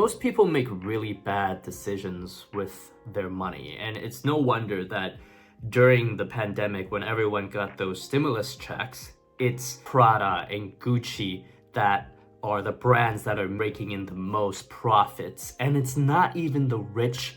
Most people make really bad decisions with their money, and it's no wonder that during the pandemic, when everyone got those stimulus checks, it's Prada and Gucci that are the brands that are raking in the most profits. And it's not even the rich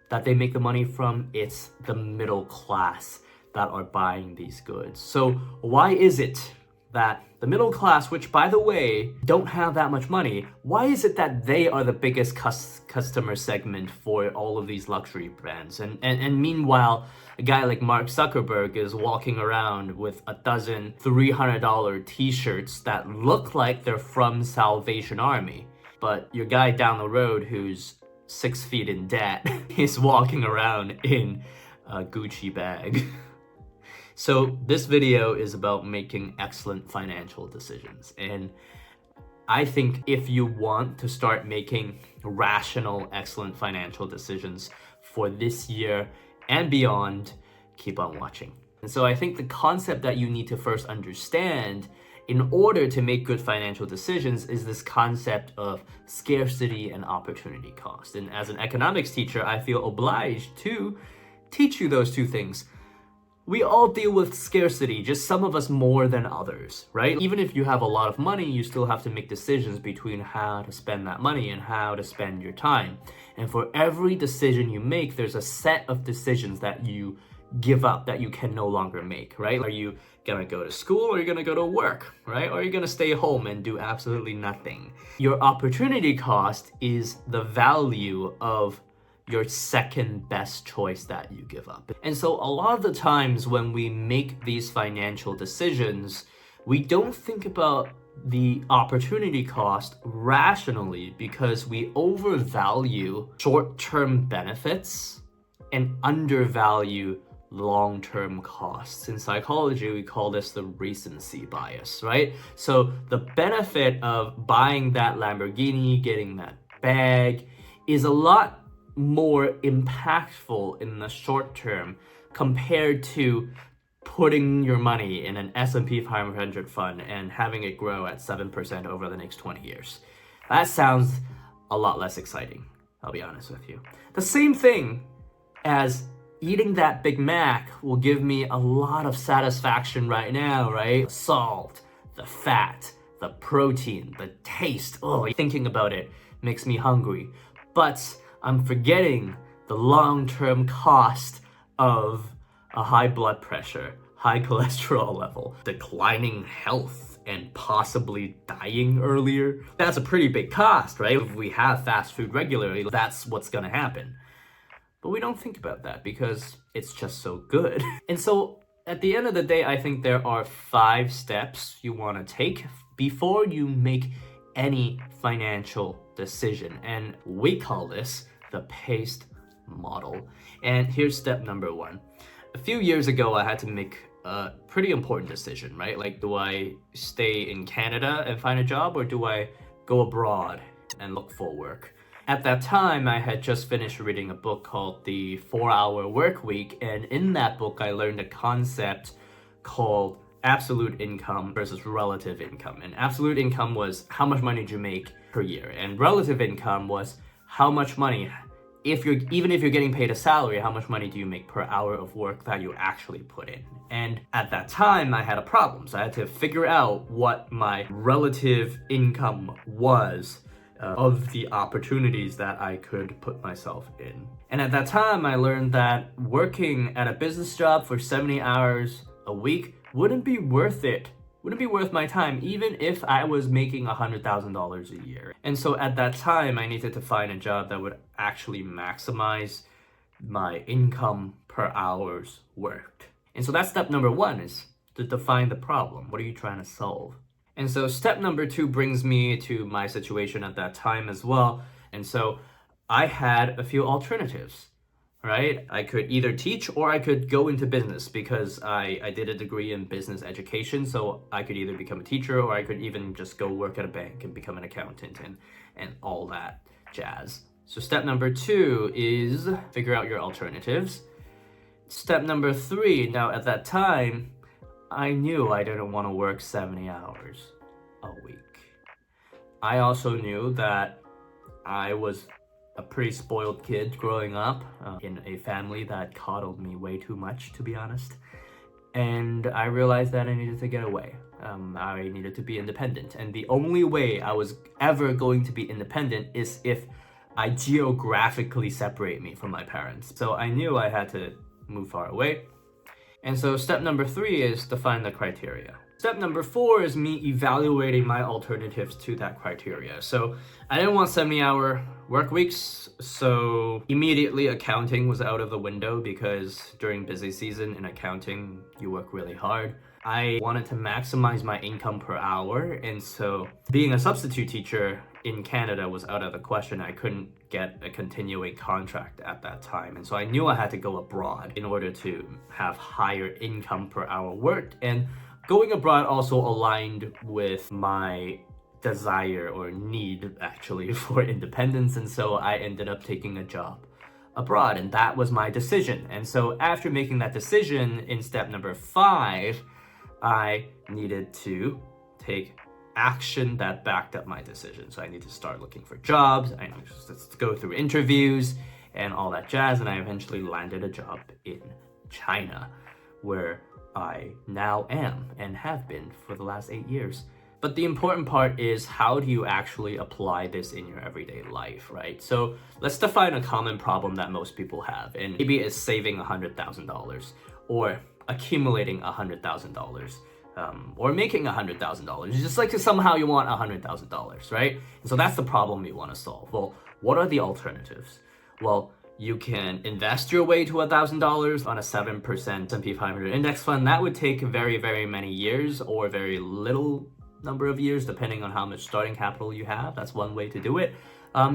that they make the money from, it's the middle class that are buying these goods. So why is it that the middle class, which by the way, don't have that much money, why is it that they are the biggest customer segment for all of these luxury brands? And meanwhile, a guy like Mark Zuckerberg is walking around with a dozen $300 t-shirts that look like they're from Salvation Army. But your guy down the road who's 6 feet in debt is walking around in a Gucci bag. So this video is about making excellent financial decisions. And I think if you want to start making rational, excellent financial decisions for this year and beyond, keep on watching. And so I think the concept that you need to first understand in order to make good financial decisions is this concept of scarcity and opportunity cost. And as an economics teacher, I feel obliged to teach you those two things. We all deal with scarcity, just some of us more than others, right? Even if you have a lot of money, you still have to make decisions between how to spend that money and how to spend your time. And for every decision you make, there's a set of decisions that you give up that you can no longer make, right? Are you gonna go to school or are you gonna go to work, right? Or are you gonna stay home and do absolutely nothing? Your opportunity cost is the value of your second best choice that you give up. And so a lot of the times when we make these financial decisions, we don't think about the opportunity cost rationally because we overvalue short-term benefits and undervalue long-term costs. In psychology, we call this the recency bias, right? So the benefit of buying that Lamborghini, getting that bag, is a lot more impactful in the short term compared to putting your money in an S&P 500 fund and having it grow at 7% over the next 20 years. That sounds a lot less exciting, I'll be honest with you. The same thing as eating that Big Mac will give me a lot of satisfaction right now, right? The salt, the fat, the protein, the taste. Oh, thinking about it makes me hungry. But I'm forgetting the long-term cost of a high blood pressure, high cholesterol level, declining health, and possibly dying earlier. That's a pretty big cost, right? If we have fast food regularly, that's what's gonna happen. But we don't think about that because it's just so good. And so at the end of the day, I think there are 5 steps you wanna take before you make any financial decision. And we call this the paced model. And here's step number 1. A few years ago, I had to make a pretty important decision, right? Like, do I stay in Canada and find a job or do I go abroad and look for work? At that time, I had just finished reading a book called The 4-Hour Work Week. And in that book, I learned a concept called absolute income versus relative income. And absolute income was how much money did you make per year, and relative income was how much money, even if you're getting paid a salary, how much money do you make per hour of work that you actually put in? And at that time, I had a problem, so I had to figure out what my relative income was of the opportunities that I could put myself in. And at that time, I learned that working at a business job for 70 hours a week wouldn't be worth it. Wouldn't be worth my time, even if I was making $100,000 a year. And so at that time, I needed to find a job that would actually maximize my income per hours worked. And so that's step number 1, is to define the problem. What are you trying to solve? And so step number 2 brings me to my situation at that time as well. And so I had a few alternatives, right? I could either teach or I could go into business because I did a degree in business education. So I could either become a teacher or I could even just go work at a bank and become an accountant and all that jazz. So step number 2 is figure out your alternatives. Step number 3, now at that time, I knew I didn't want to work 70 hours a week. I also knew that I was a pretty spoiled kid growing up in a family that coddled me way too much, to be honest. And I realized that I needed to get away. I needed to be independent. And the only way I was ever going to be independent is if I geographically separate me from my parents. So I knew I had to move far away. And so step number 3 is define the criteria. Step number 4 is me evaluating my alternatives to that criteria. So I didn't want 70-hour work weeks, so immediately accounting was out of the window because during busy season in accounting, you work really hard. I wanted to maximize my income per hour, and so being a substitute teacher in Canada was out of the question. I couldn't get a continuing contract at that time, and so I knew I had to go abroad in order to have higher income per hour worked. And going abroad also aligned with my desire or need actually for independence, and so I ended up taking a job abroad, and that was my decision. And so after making that decision in step number 5, I needed to take action that backed up my decision. So I need to start looking for jobs, I need to go through interviews and all that jazz, and I eventually landed a job in China, where I now am and have been for the last 8 years. But the important part is, how do you actually apply this in your everyday life, right? So let's define a common problem that most people have, and maybe it's saving $100,000 or accumulating $100,000. Or making $100,000. It's just like somehow you want $100,000, right? And so that's the problem you want to solve. Well, what are the alternatives? Well, you can invest your way to $1,000 on a 7% S&P 500 index fund. That would take very, very many years or very little number of years, depending on how much starting capital you have. That's one way to do it.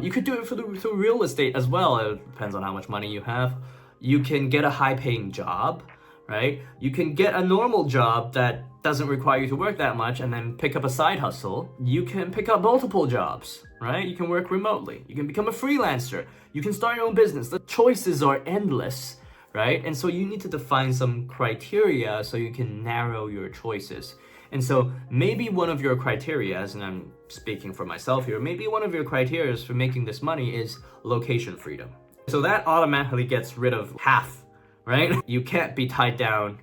You could do it through real estate as well. It depends on how much money you have. You can get a high-paying job, right? You can get a normal job that doesn't require you to work that much and then pick up a side hustle. You can pick up multiple jobs, right? You can work remotely. You can become a freelancer. You can start your own business. The choices are endless, right? And so you need to define some criteria so you can narrow your choices. And so maybe one of your criteria, and I'm speaking for myself here, maybe one of your criteria for making this money is location freedom. So that automatically gets rid of half, right? You can't be tied down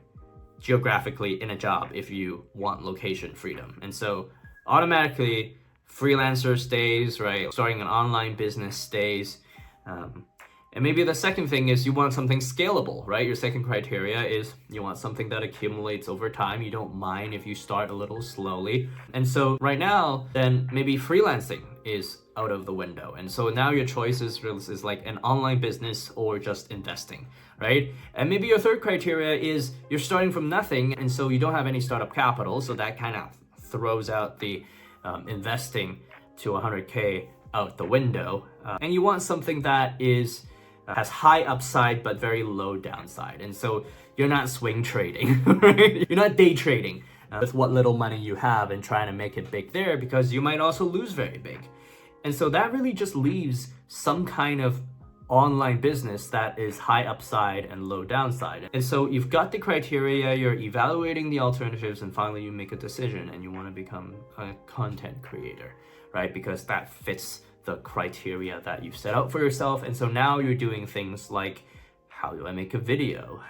geographically in a job if you want location freedom. And so automatically freelancer stays, right? Starting an online business stays. And maybe the second thing is you want something scalable, right? Your second criteria is you want something that accumulates over time. You don't mind if you start a little slowly. And so right now, then maybe freelancing is out of the window. And so now your choice is like an online business or just investing, right? And maybe your third criteria is you're starting from nothing, and so you don't have any startup capital. So that kind of throws out the investing to 100K out the window. And you want something that has high upside but very low downside. And so you're not swing trading, right? You're not day trading with what little money you have and trying to make it big there, because you might also lose very big. And so that really just leaves some kind of online business that is high upside and low downside. And so you've got the criteria, you're evaluating the alternatives, and finally you make a decision and you want to become a content creator, right? Because that fits the criteria that you've set out for yourself. And so now you're doing things like, how do I make a video?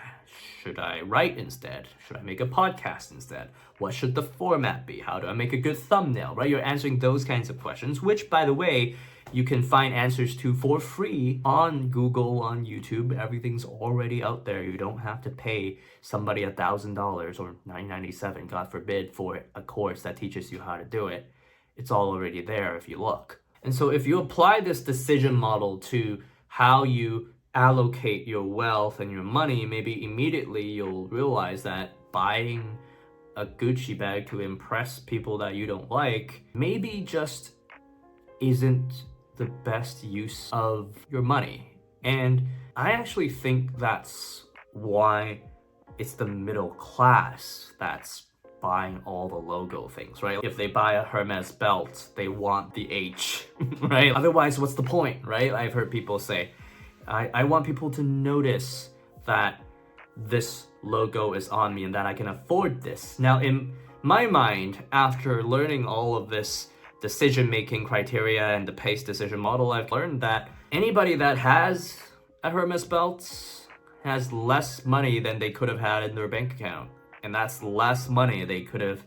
Should I write instead? Should I make a podcast instead? What should the format be? How do I make a good thumbnail, right? You're answering those kinds of questions, which, by the way, you can find answers to for free on Google, on YouTube. Everything's already out there. You don't have to pay somebody $1,000 or $997, God forbid, for a course that teaches you how to do it. It's all already there if you look. And so if you apply this decision model to how you allocate your wealth and your money, maybe immediately you'll realize that buying a Gucci bag to impress people that you don't like maybe just isn't the best use of your money. And I actually think that's why it's the middle class that's buying all the logo things, right? If they buy a Hermes belt, they want the H, right? Otherwise, what's the point, right? I've heard people say, I want people to notice that this logo is on me and that I can afford this. Now, in my mind, after learning all of this decision-making criteria and the PACE decision model, I've learned that anybody that has a Hermes belt has less money than they could have had in their bank account. And that's less money they could have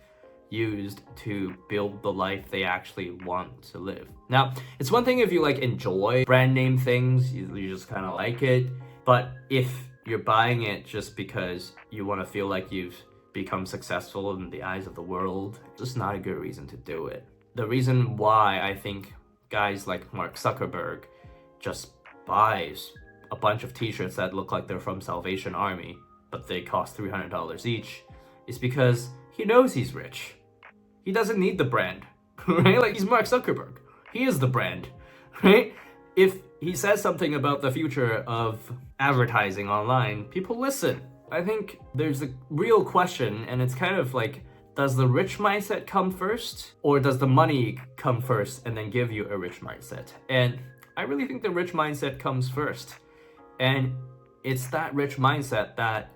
used to build the life they actually want to live. Now, it's one thing if you like enjoy brand name things, you just kind of like it. But if you're buying it just because you want to feel like you've become successful in the eyes of the world, it's just not a good reason to do it. The reason why I think guys like Mark Zuckerberg just buys a bunch of t-shirts that look like they're from Salvation Army, but they cost $300 each, is because he knows he's rich. He doesn't need the brand, right? Like, he's Mark Zuckerberg. He is the brand, right? If he says something about the future of advertising online, people listen. I think there's a real question, and it's kind of like, does the rich mindset come first, or does the money come first and then give you a rich mindset? And I really think the rich mindset comes first. And it's that rich mindset that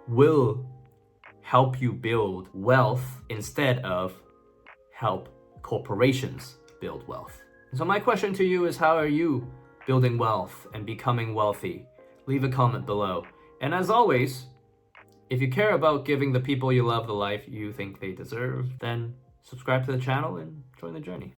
will help you build wealth instead of help corporations build wealth. So my question to you is, how are you building wealth and becoming wealthy? Leave a comment below. And as always, if you care about giving the people you love the life you think they deserve, then subscribe to the channel and join the journey.